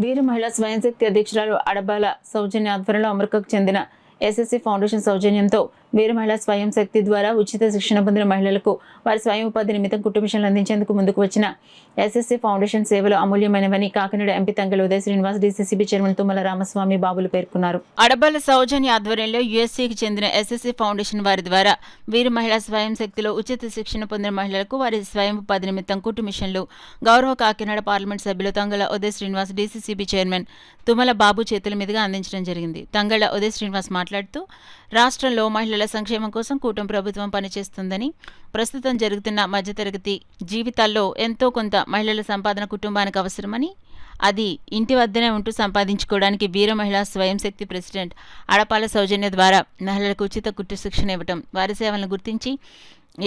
వీరు మహిళా స్వయం శక్తి అధ్యక్షురాలు అడబాల సౌజన్య ఆధ్వర్యంలో అమెరికాకు చెందిన ఎస్ఎస్సి ఫౌండేషన్ సౌజన్యంతో వీరు మహిళా స్వయం శక్తి ద్వారా ఉచిత శిక్షణ పొందిన మహిళలకు వారి స్వయం ఉపాధి నిమిత్తం కుట్టు మిషన్లు అందించేందుకు ముందుకు వచ్చిన ఎస్ఎస్సి ఫౌండేషన్ సేవలు అమూల్యమైనవని కాకినాడ ఎంపీ తంగెళ్ల ఉదయ శ్రీనివాస్, డీసీసీబీ చైర్మన్ తుమ్మల రామస్వామి బాబులు పేర్కొన్నారు. అడబాల సౌజన్య ఆధ్వర్యంలో యుఎస్ఏకి చెందిన ఎస్ఎస్సి ఫౌండేషన్ వారి ద్వారా వీరు మహిళా స్వయం శక్తిలో ఉచిత శిక్షణ పొందిన మహిళలకు వారి స్వయం ఉపాధి నిమిత్తం కుట్టు మిషన్లు గౌరవ కాకినాడ పార్లమెంట్ సభ్యులు తంగెళ్ల ఉదయ శ్రీనివాస్, డీసీసీబీ చైర్మన్ తుమ్మల బాబు చేతుల మీదుగా అందించడం జరిగింది. తంగెళ్ల ఉదయ శ్రీనివాస్ మాట్లాడుతూ రాష్ట్రంలో మహిళల సంక్షేమం కోసం కూటమి ప్రభుత్వం పనిచేస్తుందని, ప్రస్తుతం జరుగుతున్న మధ్యతరగతి జీవితాల్లో ఎంతో కొంత మహిళల సంపాదన కుటుంబానికి అవసరమని, అది ఇంటి వద్దనే ఉంటూ సంపాదించుకోవడానికి వీర మహిళా స్వయం శక్తి ప్రెసిడెంట్ అడపాల సౌజన్య ద్వారా మహిళలకు ఉచిత కుట్టు శిక్షణ ఇవ్వటం, వారి సేవలను గుర్తించి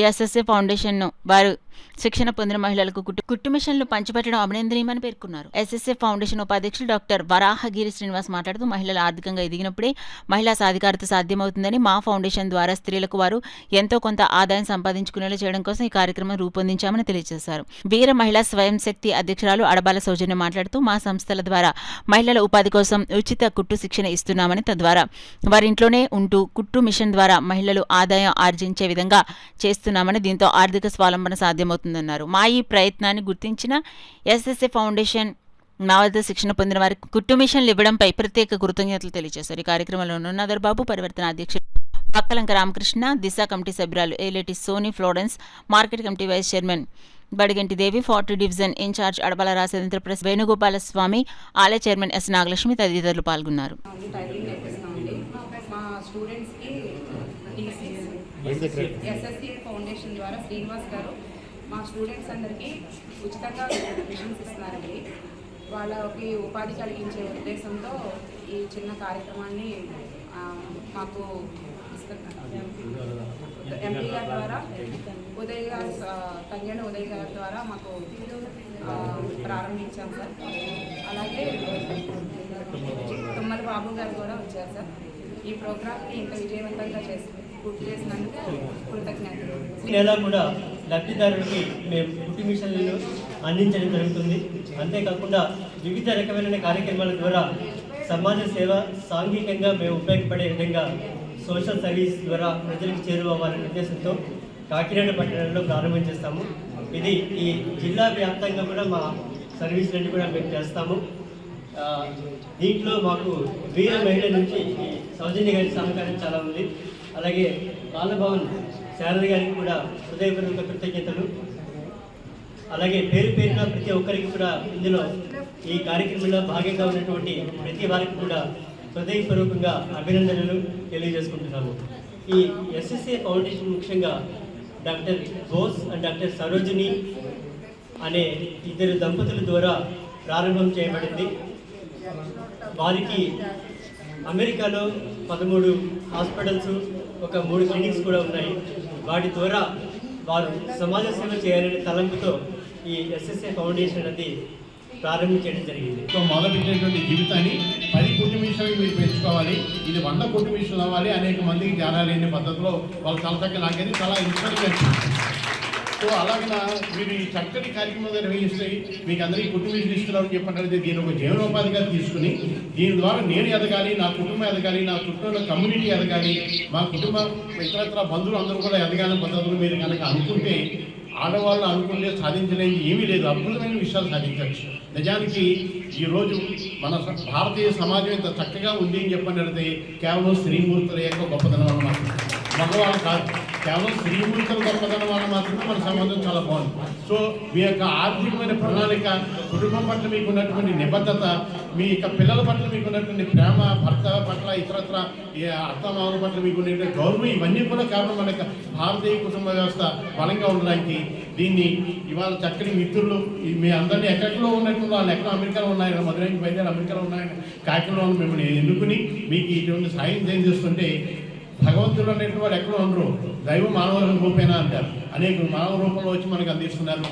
ఎస్ఎస్ఏ ఫౌండేషన్ను వారు శిక్షణ పొందిన మహిళలకు కుట్టు మిషన్లు పంచిపెట్టడం అభినందనీయమని పేర్కొన్నారు. ఎస్ఎస్ఏ ఫౌండేషన్ ఉపాధ్యక్షులు డాక్టర్ వరాహగిరి శ్రీనివాస్ మాట్లాడుతూ మహిళలు ఆర్థికంగా ఎదిగినప్పుడే మహిళా సాధికారత సాధ్యమవుతుందని, మా ఫౌండేషన్ ద్వారా స్త్రీలకు వారు ఎంతో కొంత ఆదాయం సంపాదించుకునేలా చేయడం కోసం ఈ కార్యక్రమం రూపొందించామని తెలియజేశారు. వీర మహిళా స్వయం శక్తి అధ్యక్షురాలు అడబాల సౌజన్య మాట్లాడుతూ మా సంస్థల ద్వారా మహిళల ఉపాధి కోసం ఉచిత కుట్టు శిక్షణ ఇస్తున్నామని, తద్వారా వారింట్లోనే ఉంటూ కుట్టు మిషన్ ద్వారా మహిళలు ఆదాయం ఆర్జించే విధంగా చేస్తున్నామని, దీంతో ఆర్థిక స్వావలంబన సాధ్యమవుతుందన్నారు. మా ఈ ప్రయత్నాన్ని గుర్తించిన ఎస్ఎస్ఏ ఫౌండేషన్ మా వద్ద శిక్షణ పొందిన వారికి కుట్టు మిషన్లు ఇవ్వడంపై ప్రత్యేక కృతజ్ఞతలు తెలియజేశారు. ఈ కార్యక్రమంలో నన్నదర్ బాబు, పరివర్తన అధ్యక్షుడు పక్కలంక రామకృష్ణ, దిశ కమిటీ సభ్యురాలు Eleti Sony Florence, market committee vice chairman Badiganti Devi, 40 division in-charge Adabala Rajendra Prasad, Venugopala Swamy, ఆలయ చైర్మన్ ఎస్ నాగలక్ష్మి తదితరులు పాల్గొన్నారు. ఎస్ఎస్సి ఫౌండేషన్ ద్వారా శ్రీనివాస్ గారు మా స్టూడెంట్స్ అందరికీ ఉచితంగా మిషన్స్ ఇస్తున్నారండి. వాళ్ళకి ఉపాధి కలిగించే ఉద్దేశంతో ఈ చిన్న కార్యక్రమాన్ని మాకు ఎంపీ గారి ద్వారా తంగెళ్ల ఉదయ్ గారి ద్వారా మాకు ప్రారంభించాం సార్. అలాగే తుమ్మల బాబు గారు కూడా వచ్చారు సార్. ఈ ప్రోగ్రామ్ని ఇంత విజయవంతంగా పూర్తి చేసినందుకు కృతజ్ఞతలు. నెలా కూడా లబ్ధిదారులకి మేము కుట్టు మిషన్లను అందించడం జరుగుతుంది. అంతేకాకుండా వివిధ రకమైన కార్యక్రమాల ద్వారా సమాజ సేవ సాంఘికంగా మేము ఉపయోగపడే విధంగా సోషల్ సర్వీస్ ద్వారా ప్రజలకు చేరువవ్వాలనే ఉద్దేశంతో కాకినాడ పట్టణంలో ప్రారంభం చేస్తాము. ఇది ఈ జిల్లా వ్యాప్తంగా కూడా మా సర్వీసులన్నీ కూడా మేము చేస్తాము. దీంట్లో మాకు వీర మహిళ నుంచి సౌజన్య గారి సహకారం చాలా ఉంది. అలాగే బాలభవన్ శారద గారికి కూడా హృదయపూర్వక కృతజ్ఞతలు. అలాగే పేరు పేరున ప్రతి ఒక్కరికి కూడా ఇందులో ఈ కార్యక్రమంలో భాగంగా ఉన్నటువంటి ప్రతి వారికి కూడా హృదయపూర్వకంగా అభినందనలు తెలియజేసుకుంటున్నాము. ఈ ఎస్ఎస్ఏ ఫౌండేషన్ ముఖ్యంగా doctor Bose and doctor Sarojini అనే ఇద్దరు దంపతుల ద్వారా ప్రారంభం చేయబడింది. వారికి అమెరికాలో 13 హాస్పిటల్స్, ఒక 3 క్లినిక్స్ కూడా ఉన్నాయి. వాటి ద్వారా వారు సమాజ సేవ చేయాలనే తలంపుతో ఈ ఎస్ఎస్ఏ ఫౌండేషన్ అనేది ప్రారంభించడం జరిగింది. మొదలుపెట్టినటువంటి జీవితాన్ని 10 కుట్టు మిషన్లు మీరు పెంచుకోవాలి, ఇది 100 కుట్టు మిషన్లు అవ్వాలి, అనేక మందికి జారాలేని పద్ధతిలో వాళ్ళు తలచక్క నాకేది చాలా ఇన్స్పైరింగ్. సో అలాగే మీరు ఈ చక్కటి కార్యక్రమం నిర్వహిస్తే మీకు అందరికీ కుటుంబ ఇస్తున్నారని చెప్పండి. దీని ఒక జీవనోపాధిగా తీసుకుని దీని ద్వారా నేను ఎదగాలి, నా కుటుంబం ఎదగాలి, నా చుట్టూ కమ్యూనిటీ ఎదగాలి, మా కుటుంబ ఇతరత్ర బంధువులు అందరూ కూడా ఎదగాలని పద్ధతులు మీరు కనుక అనుకుంటే ఆడవాళ్ళు అనుకుంటే సాధించలేని ఏమీ లేదు, అద్భుతమైన విషయాలు సాధించవచ్చు. నిజానికి ఈరోజు మన భారతీయ సమాజం ఇంత చక్కగా ఉంది అని చెప్పండి కేవలం స్త్రీమూర్తుల యొక్క గొప్పతనం అన్నమాట, మగవాళ్ళు కాదు. కేవలం స్త్రీమూర్తుల గొప్పతనం వల్ల మాత్రమే మన సమాజం చాలా బాగుంది. సో మీ యొక్క ఆర్థికమైన ప్రణాళిక, కుటుంబం పట్ల మీకు ఉన్నటువంటి నిబద్ధత, మీ యొక్క పిల్లల పట్ల మీకు ఉన్నటువంటి ప్రేమ, భర్త పట్ల ఇతరత్ర అత్తమామల పట్ల మీకు ఉన్నటువంటి గౌరవం, ఇవన్నీ కూడా కేవలం మన యొక్క భారతీయ కుటుంబ వ్యవస్థ బలంగా ఉండడానికి దీన్ని ఇవాళ చక్కని మిత్రులు మీ అందరినీ ఎక్కడిలో ఉన్నటువంటి వాళ్ళు ఎక్కడ అమెరికాలో ఉన్నాయని, మధురైకి బయలుదేరి అమెరికాలో ఉన్నాయని, కాకినాడలో మిమ్మల్ని ఎన్నుకుని మీకు ఇటువంటి సాయం చేస్తుంటే భగవంతుడు అనేటువంటి వాడు ఎక్కడో ఉండరు, దైవం మానవ రూపేనా అంటారు. అనేక మానవ రూపంలో వచ్చి మనకు అందిస్తున్నారు.